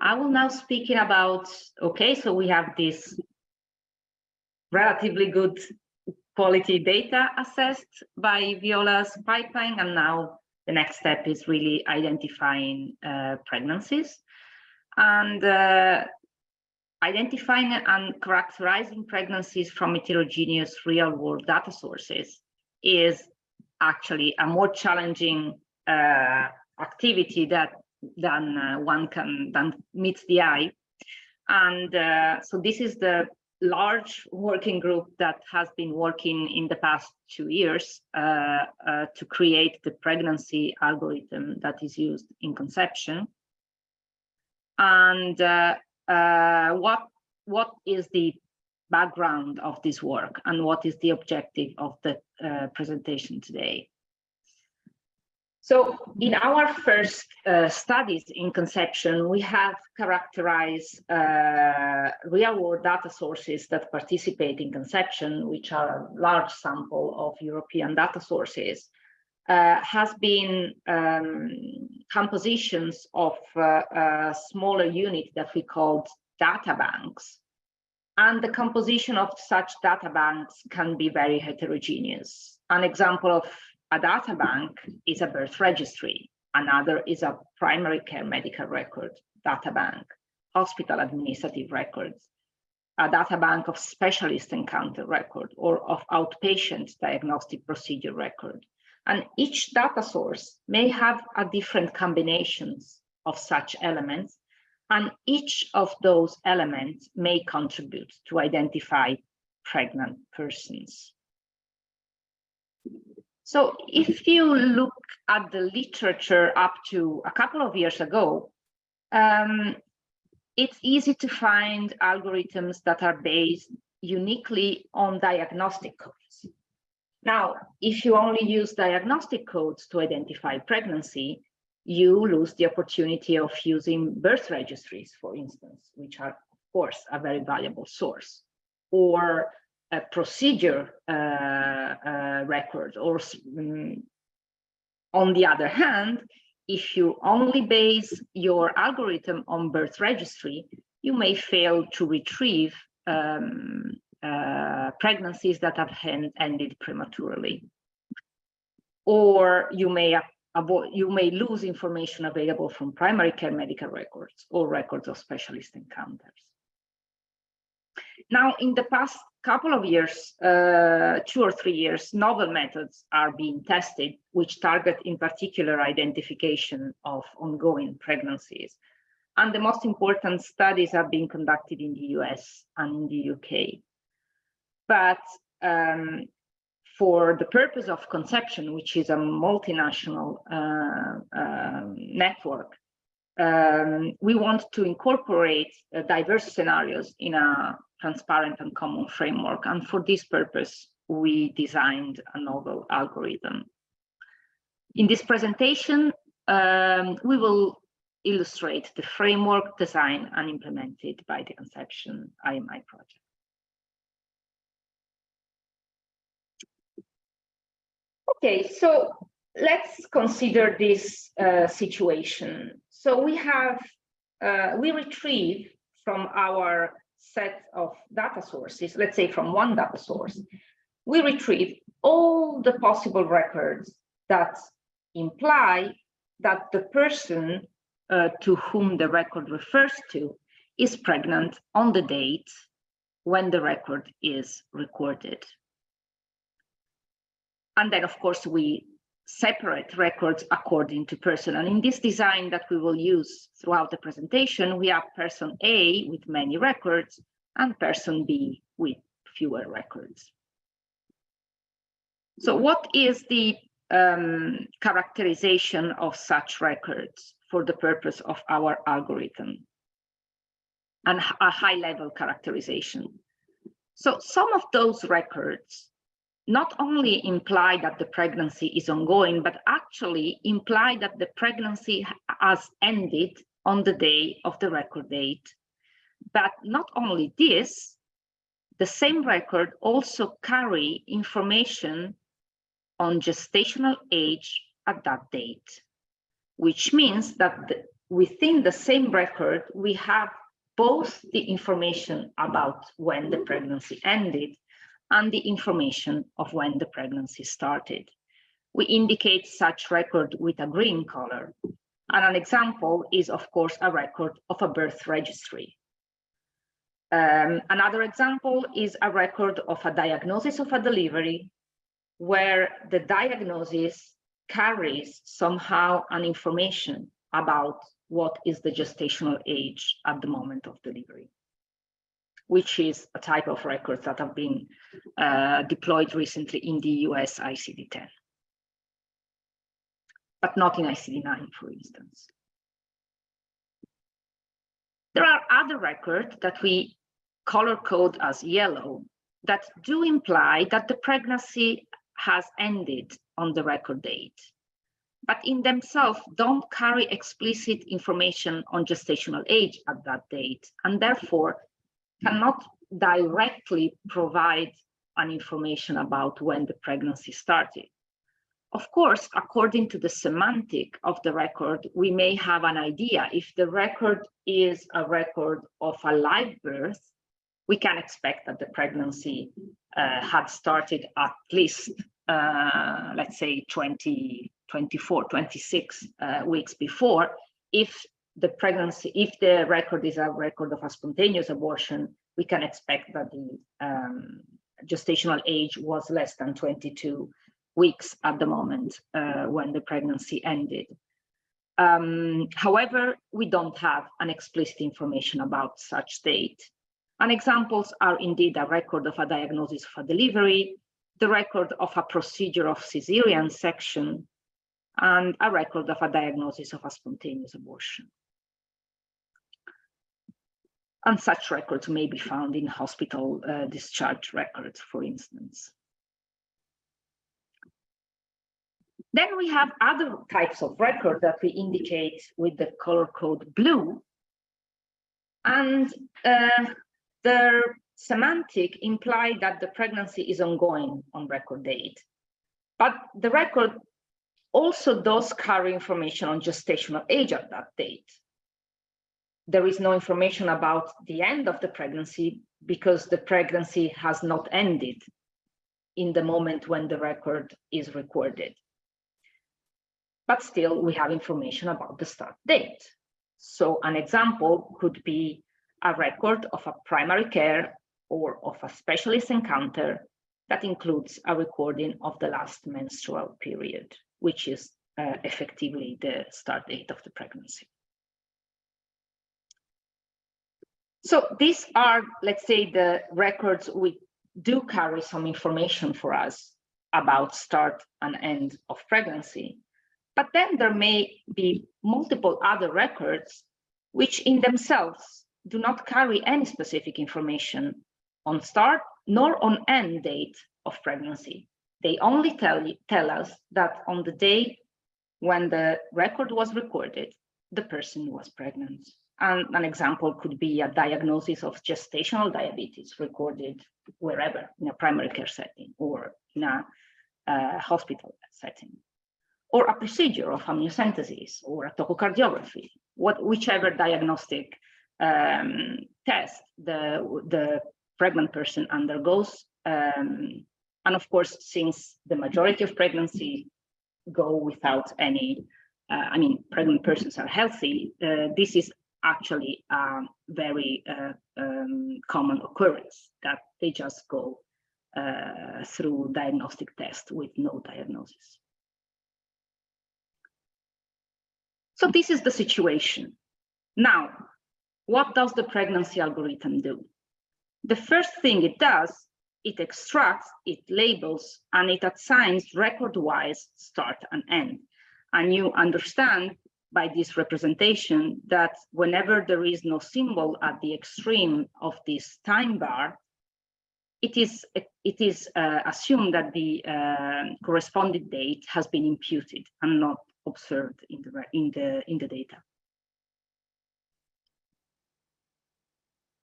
I will now speaking about, okay, so we have this relatively good quality data assessed by Viola's pipeline, and now the next step is really identifying pregnancies. And identifying and characterizing pregnancies from heterogeneous real-world data sources is actually a more challenging activity than meets the eye. And so this is the large working group that has been working in the past 2 years to create the pregnancy algorithm that is used in conception. And what is the background of this work, and what is the objective of the presentation today? So in our first studies in conception, we have characterized real-world data sources that participate in conception, which are a large sample of European data sources, has been compositions of a smaller unit that we called data banks. And the composition of such data banks can be very heterogeneous. An example of a data bank is a birth registry. Another is a primary care medical record data bank, hospital administrative records, a data bank of specialist encounter record, or of outpatient diagnostic procedure record. And each data source may have a different combinations of such elements, and each of those elements may contribute to identify pregnant persons. So if you look at the literature up to a couple of years ago, it's easy to find algorithms that are based uniquely on diagnostic codes. Now, if you only use diagnostic codes to identify pregnancy, you lose the opportunity of using birth registries, for instance, which are, of course, a very valuable source, or a procedure record. Or on the other hand, if you only base your algorithm on birth registry, you may fail to retrieve pregnancies that have ended prematurely, or you may lose information available from primary care medical records or records of specialist encounters. Now, in the past couple of years, 2 or 3 years, novel methods are being tested, which target in particular identification of ongoing pregnancies. And the most important studies are being conducted in the US and in the UK. But for the purpose of conception, which is a multinational network, we want to incorporate diverse scenarios in a transparent and common framework. And for this purpose, we designed a novel algorithm. In this presentation, we will illustrate the framework designed and implemented by the Conception IMI project. Okay, so let's consider this situation. So we retrieve from our set of data sources, let's say from one data source, we retrieve all the possible records that imply that the person to whom the record refers to is pregnant on the date when the record is recorded. And then, of course, we separate records according to person. And in this design that we will use throughout the presentation, we have person A with many records and person B with fewer records. So what is the characterization of such records for the purpose of our algorithm? And a high-level characterization. So some of those records not only imply that the pregnancy is ongoing, but actually imply that the pregnancy has ended on the day of the record date. But not only this, the same record also carry information on gestational age at that date, which means that within the same record, we have both the information about when the pregnancy ended and the information of when the pregnancy started. We indicate such record with a green color. And an example is, of course, a record of a birth registry. Another example is a record of a diagnosis of a delivery, where the diagnosis carries somehow an information about what is the gestational age at the moment of delivery, which is a type of records that have been deployed recently in the US ICD-10, but not in ICD-9, for instance. There are other records that we color code as yellow that do imply that the pregnancy has ended on the record date, but in themselves don't carry explicit information on gestational age at that date, and therefore cannot directly provide an information about when the pregnancy started. Of course, according to the semantic of the record, we may have an idea. If the record is a record of a live birth, we can expect that the pregnancy had started at least, let's say, 20, 24, 26 weeks before. If the record is a record of a spontaneous abortion, we can expect that the gestational age was less than 22 weeks at the moment when the pregnancy ended. However, we don't have an explicit information about such date. And examples are indeed a record of a diagnosis of a delivery, the record of a procedure of cesarean section, and a record of a diagnosis of a spontaneous abortion. And such records may be found in hospital discharge records, for instance. Then we have other types of record that we indicate with the color code blue. And their semantic imply that the pregnancy is ongoing on record date. But the record also does carry information on gestational age at that date. There is no information about the end of the pregnancy because the pregnancy has not ended in the moment when the record is recorded. But still, we have information about the start date. So an example could be a record of a primary care or of a specialist encounter that includes a recording of the last menstrual period, which is effectively the start date of the pregnancy. So these are, let's say, the records which do carry some information for us about start and end of pregnancy. But then there may be multiple other records which in themselves do not carry any specific information on start nor on end date of pregnancy. They only tell us that on the day when the record was recorded, the person was pregnant. And an example could be a diagnosis of gestational diabetes recorded wherever, in a primary care setting or in a hospital setting, or a procedure of amniocentesis or a tochocardiography, whichever diagnostic test the pregnant person undergoes. And of course, since the majority of pregnancy go without any, pregnant persons are healthy, this is actually a very common occurrence that they just go through diagnostic test with no diagnosis. So this is the situation. Now, what does the pregnancy algorithm do? The first thing it does, it extracts, it labels, and it assigns record-wise start and end. And you understand by this representation that whenever there is no symbol at the extreme of this time bar, it is assumed that the corresponding date has been imputed and not observed in the data.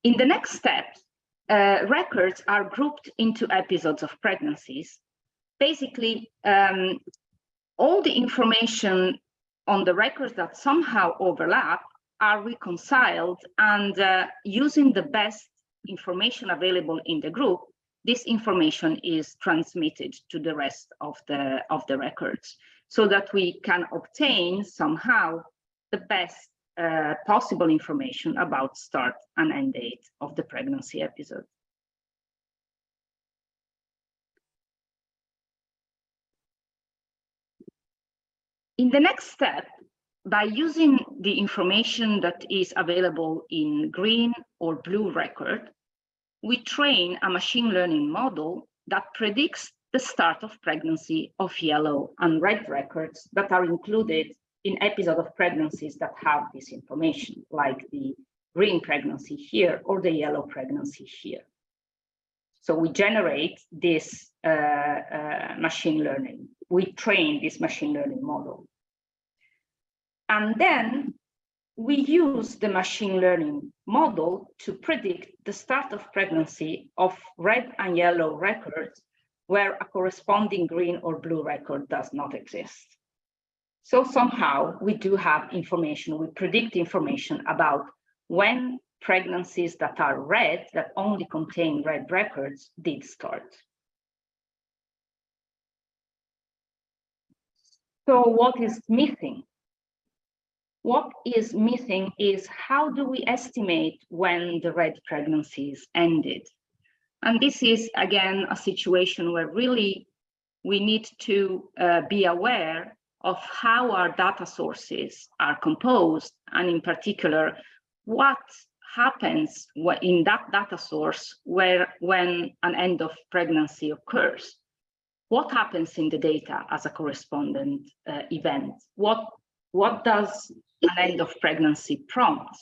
In the next step, records are grouped into episodes of pregnancies. Basically, all the information on the records that somehow overlap are reconciled, and using the best information available in the group, this information is transmitted to the rest of the records, so that we can obtain somehow the best possible information about start and end date of the pregnancy episode. In the next step, by using the information that is available in green or blue record, we train a machine learning model that predicts the start of pregnancy of yellow and red records that are included in episodes of pregnancies that have this information, like the green pregnancy here or the yellow pregnancy here. So we generate this machine learning. We train this machine learning model. And then we use the machine learning model to predict the start of pregnancy of red and yellow records where a corresponding green or blue record does not exist. So somehow we do have information, we predict information about when pregnancies that are red, that only contain red records, did start. So what is missing? What is missing is how do we estimate when the red pregnancies ended? And this is, again, a situation where really we need to be aware of how our data sources are composed, and in particular, what happens in that data source when an end of pregnancy occurs. What happens in the data as a correspondent event? What does an end of pregnancy prompt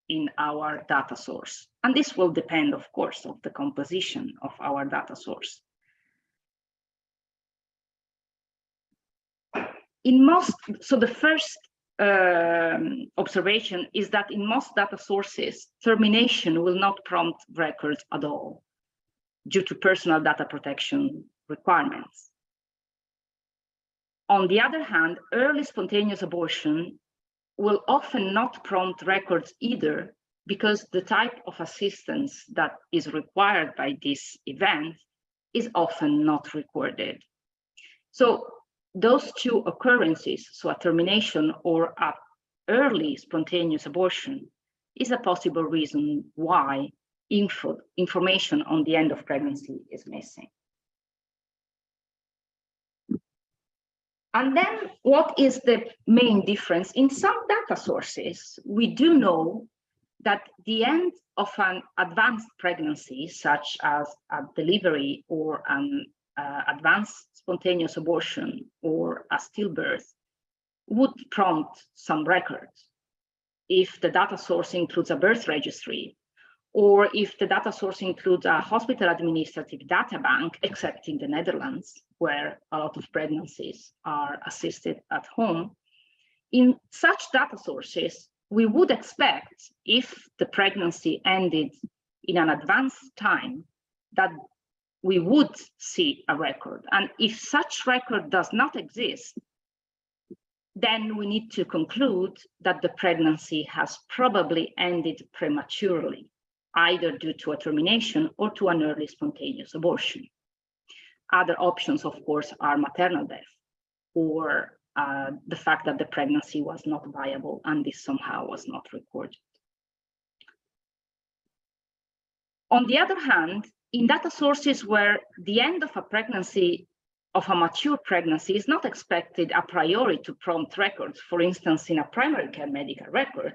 in our data source? And this will depend, of course, of the composition of our data source. So the first observation is that in most data sources, termination will not prompt records at all due to personal data protection requirements. On the other hand, early spontaneous abortion will often not prompt records either, because the type of assistance that is required by this event is often not recorded. So those two occurrences, so a termination or an early spontaneous abortion, is a possible reason why information on the end of pregnancy is missing. And then what is the main difference? In some data sources, we do know that the end of an advanced pregnancy, such as a delivery or an advanced spontaneous abortion or a stillbirth, would prompt some records. If the data source includes a birth registry, or if the data source includes a hospital administrative data bank, except in the Netherlands, where a lot of pregnancies are assisted at home. In such data sources, we would expect, if the pregnancy ended in an advanced time, that we would see a record. And if such record does not exist, then we need to conclude that the pregnancy has probably ended prematurely, either due to a termination or to an early spontaneous abortion. Other options, of course, are maternal death, or the fact that the pregnancy was not viable and this somehow was not recorded. On the other hand, in data sources where the end of a pregnancy, of a mature pregnancy, is not expected a priori to prompt records, for instance, in a primary care medical record,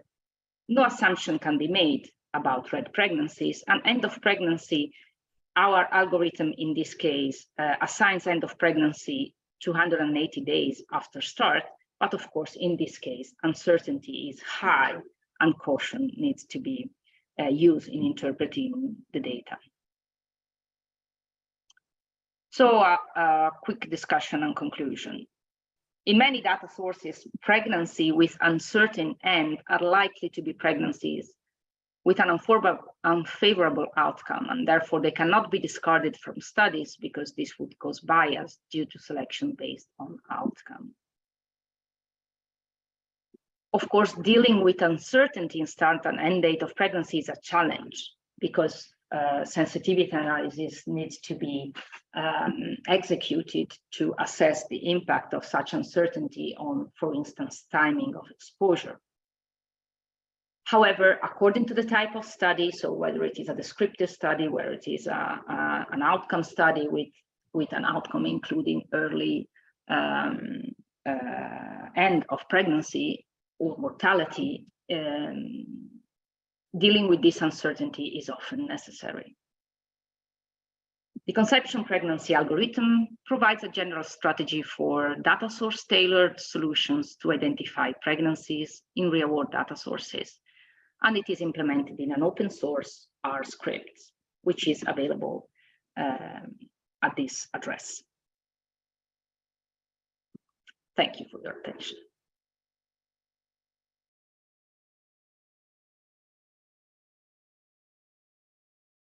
no assumption can be made about red pregnancies. And end of pregnancy, our algorithm in this case assigns end of pregnancy 280 days after start, but of course in this case uncertainty is high and caution needs to be used in interpreting the data. So a quick discussion and conclusion. In many data sources, pregnancy with uncertain end are likely to be pregnancies with an unfavorable outcome, and therefore they cannot be discarded from studies because this would cause bias due to selection based on outcome. Of course, dealing with uncertainty in start and end date of pregnancy is a challenge because sensitivity analysis needs to be executed to assess the impact of such uncertainty on, for instance, timing of exposure. However, according to the type of study, so whether it is a descriptive study, whether it is an outcome study with an outcome including early end of pregnancy or mortality, dealing with this uncertainty is often necessary. The conception pregnancy algorithm provides a general strategy for data source tailored solutions to identify pregnancies in real-world data sources, and it is implemented in an open source R script, which is available at this address. Thank you for your attention.